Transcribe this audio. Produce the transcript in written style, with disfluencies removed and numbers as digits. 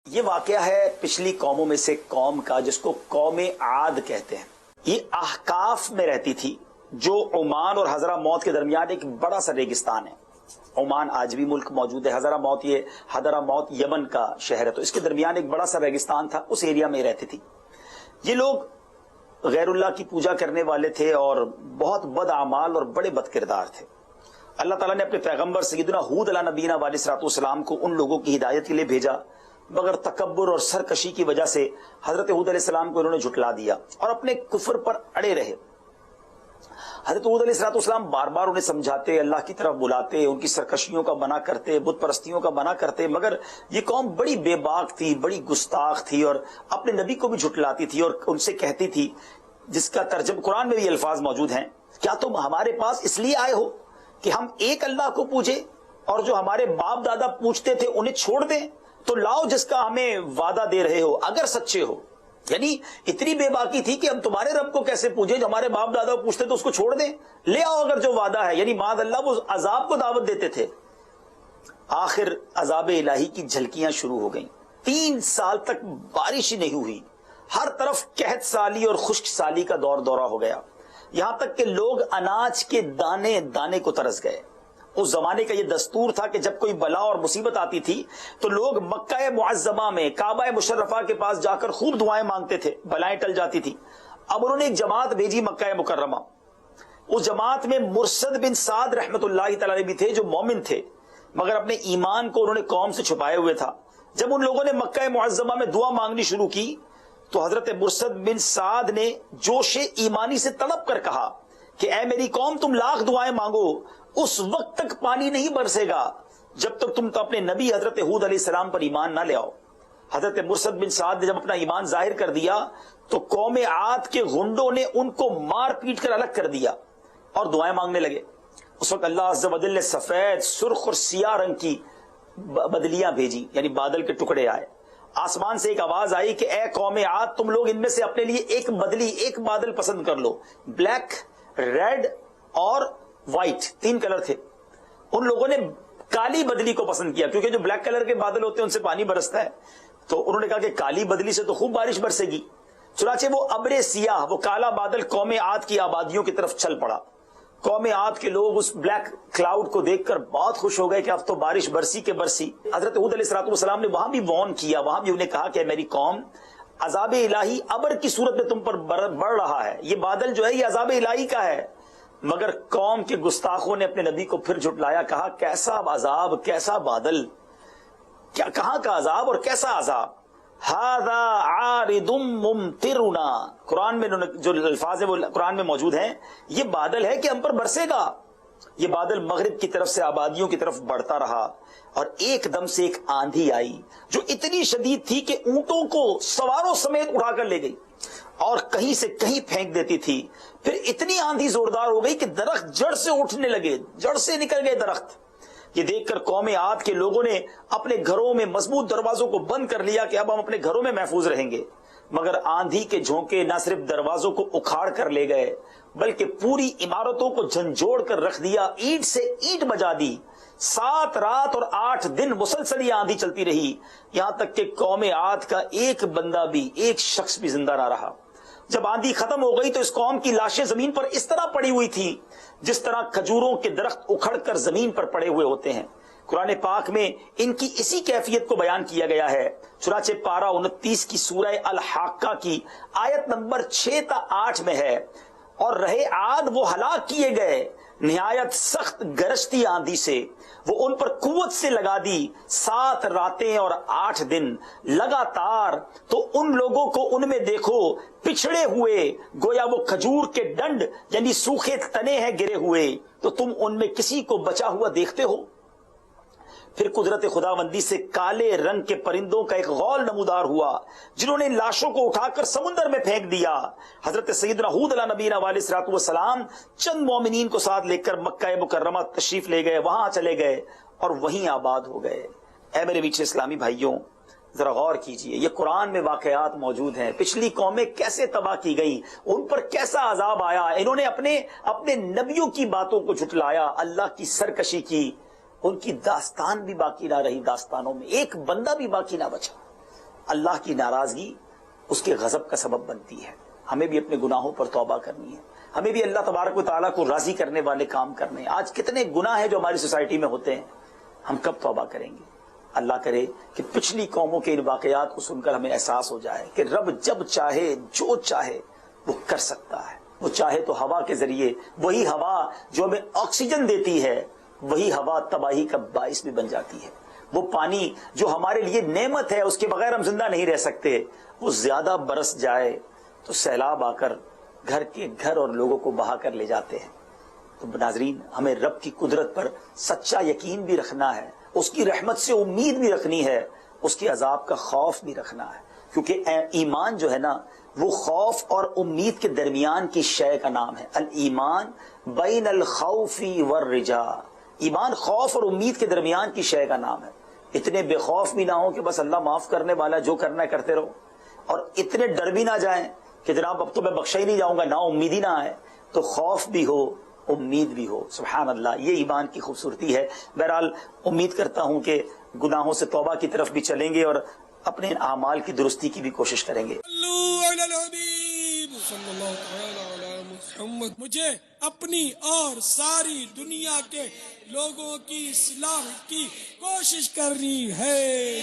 یہ واقعہ ہے پچھلی قوموں میں سے قوم کا جس کو قوم عاد کہتے ہیں۔ یہ احقاف میں رہتی تھی جو عمان اور حضرموت کے درمیان ایک بڑا سا ریگستان ہے۔ عمان آج بھی ملک موجود ہے، حضرموت یمن کا شہر ہے، تو اس کے درمیان ایک بڑا سا ریگستان تھا، اس ایریا میں رہتی تھی۔ یہ لوگ غیر اللہ کی پوجا کرنے والے تھے اور بہت بد اعمال اور بڑے بد کردار تھے۔ اللہ تعالیٰ نے اپنے پیغمبر سیدنا ہود علیہ نبینا علیہ الصلوۃ والسلام کو ان لوگوں کی ہدایت کے لیے بھیجا، مگر تکبر اور سرکشی کی وجہ سے حضرت ہود علیہ السلام کو انہوں نے جھٹلا دیا اور اپنے کفر پر اڑے رہے۔ حضرت ہود علیہ السلام بار بار انہیں سمجھاتے، اللہ کی طرف بلاتے، ان کی سرکشیوں کا منع کرتے، بت پرستیوں کا منع کرتے، مگر یہ قوم بڑی بے باک تھی، بڑی گستاخ تھی اور اپنے نبی کو بھی جھٹلاتی تھی اور ان سے کہتی تھی، جس کا ترجمہ قرآن میں بھی الفاظ موجود ہیں، کیا تم ہمارے پاس اس لیے آئے ہو کہ ہم ایک اللہ کو پوجیں اور جو ہمارے باپ دادا پوجتے تھے انہیں چھوڑ دیں؟ تو لاؤ جس کا ہمیں وعدہ دے رہے ہو اگر سچے ہو۔ یعنی اتنی بے باکی تھی کہ ہم تمہارے رب کو کیسے پوجیں، جو ہمارے باپ دادا کو پوچھتے تو اس کو چھوڑ دیں، لے آؤ اگر جو وعدہ ہے۔ یعنی معاذ اللہ وہ عذاب کو دعوت دیتے تھے۔ آخر عذاب الہی کی جھلکیاں شروع ہو گئیں۔ 3 سال تک بارش ہی نہیں ہوئی، ہر طرف قحط سالی اور خشک سالی کا دورہ ہو گیا، یہاں تک کہ لوگ اناج کے دانے دانے کو ترس گئے۔ اس زمانے کا یہ دستور تھا کہ جب کوئی بلا اور مصیبت آتی تھی تو لوگ مکہ معظمہ میں کعبہ مشرفہ کے پاس جا کر خوب دعائیں مانگتے تھے، بلائیں ٹل جاتی تھی۔ اب انہوں نے ایک جماعت بھیجی مکہ مکرمہ۔ اس جماعت میں مرثد بن سعد رحمت اللہ تعالی بھی تھے جو مومن تھے، مگر اپنے ایمان کو انہوں نے قوم سے چھپائے ہوئے تھا۔ جب ان لوگوں نے مکہ معظمہ میں دعا مانگنی شروع کی تو حضرت مرثد بن سعد نے جوش ایمانی سے تڑپ کر کہا کہ اے میری قوم، تم لاکھ دعائیں مانگو، اس وقت تک پانی نہیں برسے گا جب تک تم تو اپنے نبی حضرت ہود علیہ السلام پر ایمان نہ لے آؤ۔ حضرت مرثد بن سعد نے جب اپنا ایمان ظاہر کر دیا تو قوم عاد کے غنڈوں نے ان کو مار پیٹ کر الگ کر دیا اور دعائیں مانگنے لگے۔ اس وقت اللہ عز و جل نے سفید، سرخ اور سیاہ رنگ کی بدلیاں بھیجی، یعنی بادل کے ٹکڑے آئے۔ آسمان سے ایک آواز آئی کہ اے قوم عاد، تم لوگ ان میں سے اپنے لیے ایک بدلی، ایک بادل پسند کر لو۔ بلیک، ریڈ اور وائٹ 3 کلر تھے۔ ان لوگوں نے کالی بدلی کو پسند کیا کیونکہ جو بلیک کلر کے بادل ہوتے ہیں ان سے پانی برستا ہے، تو انہوں نے کہا کہ کالی بدلی سے تو خوب بارش برسے گی۔ چنانچہ وہ ابر سیاہ، وہ کالا بادل قوم عاد کی آبادیوں کی طرف چل پڑا۔ قوم عاد کے لوگ اس بلیک کلاؤڈ کو دیکھ کر بہت خوش ہو گئے کہ اب تو بارش برسی کے برسی۔ حضرت ہود علیہ السلام نے وہاں بھی وارن کیا، وہاں بھی انہیں کہا کہ میری قوم، عذاب الہی ابر کی صورت میں تم پر بڑھ رہا ہے، یہ بادل جو ہے یہ عذاب الہی کا ہے۔ مگر قوم کے گستاخوں نے اپنے نبی کو پھر جھٹلایا، کہا کیسا عذاب، کیسا بادل، کیا کہاں کا عذاب اور کیسا عذاب؟ ھذا عارض ممطرنا، قرآن میں جو الفاظ ہیں وہ قرآن میں موجود ہیں، یہ بادل ہے کہ ہم پر برسے گا۔ یہ بادل مغرب کی طرف سے آبادیوں کی طرف بڑھتا رہا اور ایک دم سے ایک آندھی آئی جو اتنی شدید تھی کہ اونٹوں کو سواروں سمیت اڑا کر لے گئی اور کہیں سے کہیں پھینک دیتی تھی۔ پھر اتنی آندھی زوردار ہو گئی کہ درخت جڑ سے اٹھنے لگے، جڑ سے نکل گئے درخت۔ یہ دیکھ کر قوم عاد کے لوگوں نے اپنے گھروں میں مضبوط دروازوں کو بند کر لیا کہ اب ہم اپنے گھروں میں محفوظ رہیں گے۔ مگر آندھی کے جھونکے نہ صرف دروازوں کو اکھاڑ کر لے گئے بلکہ پوری عمارتوں کو جھنجھوڑ کر رکھ دیا، اینٹ سے اینٹ بجا دی۔ 7 رات اور 8 دن مسلسل یہ آندھی چلتی رہی، یہاں تک کہ قوم عاد کا ایک بندہ بھی، ایک شخص بھی زندہ نہ رہا۔ جب آندھی ختم ہو گئی تو اس قوم کی لاشیں زمین پر اس طرح پڑی ہوئی تھی جس طرح کھجوروں کے درخت اکھڑ کر زمین پر پڑے ہوئے ہوتے ہیں۔ قرآن پاک میں ان کی اسی کیفیت کو بیان کیا گیا ہے۔ چنانچہ پارہ 29 کی سورہ الحاقہ کی آیت نمبر 6 تا 8 میں ہے، اور رہے عاد وہ ہلاک کیے گئے نہایت سخت گرجتی آندھی سے، وہ ان پر قوت سے لگا دی 7 راتیں اور 8 دن لگاتار، تو ان لوگوں کو ان میں دیکھو پچھڑے ہوئے، گویا وہ کھجور کے ڈنڈ یعنی سوکھے تنے ہیں گرے ہوئے، تو تم ان میں کسی کو بچا ہوا دیکھتے ہو؟ پھر قدرت خداوندی سے کالے رنگ کے پرندوں کا ایک غول نمودار ہوا جنہوں نے لاشوں کو اٹھا کر سمندر میں پھینک دیا۔ حضرت سیدنا ہود علیہ نبینا علیہ الصلوۃ والسلام چند مومنین کو ساتھ لے کر مکہ مکرمہ تشریف لے گئے، وہاں چلے گئے اور وہیں آباد ہو گئے۔ اے میرے میٹھے اسلامی بھائیوں، ذرا غور کیجئے، یہ قرآن میں واقعات موجود ہیں، پچھلی قومیں کیسے تباہ کی گئیں، ان پر کیسا عذاب آیا، انہوں نے اپنے نبیوں کی باتوں کو جھٹلایا، اللہ کی سرکشی کی، ان کی داستان بھی باقی نہ رہی، داستانوں میں ایک بندہ بھی باقی نہ بچا۔ اللہ کی ناراضگی اس کے غضب کا سبب بنتی ہے. ہمیں بھی اپنے گناہوں پر توبہ کرنی ہے, ہمیں بھی اللہ تبارک و تعالیٰ کو راضی کرنے والے کام کرنے ہیں. آج کتنے گناہ ہیں جو ہماری سوسائٹی میں ہوتے ہیں, ہم کب توبہ کریں گے؟ اللہ کرے کہ پچھلی قوموں کے ان واقعات کو سن کر ہمیں احساس ہو جائے کہ رب جب چاہے جو چاہے وہ کر سکتا ہے. وہ چاہے تو ہوا کے ذریعے, وہی ہوا جو ہمیں آکسیجن دیتی ہے, وہی ہوا تباہی کا باعث بھی بن جاتی ہے. وہ پانی جو ہمارے لیے نعمت ہے, اس کے بغیر ہم زندہ نہیں رہ سکتے, وہ زیادہ برس جائے تو سیلاب آ کر گھر کے گھر اور لوگوں کو بہا کر لے جاتے ہیں. تو ناظرین, ہمیں رب کی قدرت پر سچا یقین بھی رکھنا ہے, اس کی رحمت سے امید بھی رکھنی ہے, اس کے عذاب کا خوف بھی رکھنا ہے. کیونکہ ایمان جو ہے نا, وہ خوف اور امید کے درمیان کی شے کا نام ہے. الایمان بین الخوف والرجاء, ایمان خوف اور امید کے درمیان کی شے کا نام ہے. اتنے بے خوف بھی نہ ہو کہ بس اللہ معاف کرنے والا, جو کرنا ہے کرتے رہو, اور اتنے ڈر بھی نہ جائیں کہ جناب اب تو میں بخشا ہی نہیں جاؤں گا, نا امیدی نہ آئے. تو خوف بھی ہو, امید بھی ہو. سبحان اللہ, یہ ایمان کی خوبصورتی ہے. بہرحال امید کرتا ہوں کہ گناہوں سے توبہ کی طرف بھی چلیں گے اور اپنے اعمال کی درستی کی بھی کوشش کریں گے. مجھے اپنی اور ساری دنیا کے لوگوں کی اصلاح کی کوشش کرنی ہے.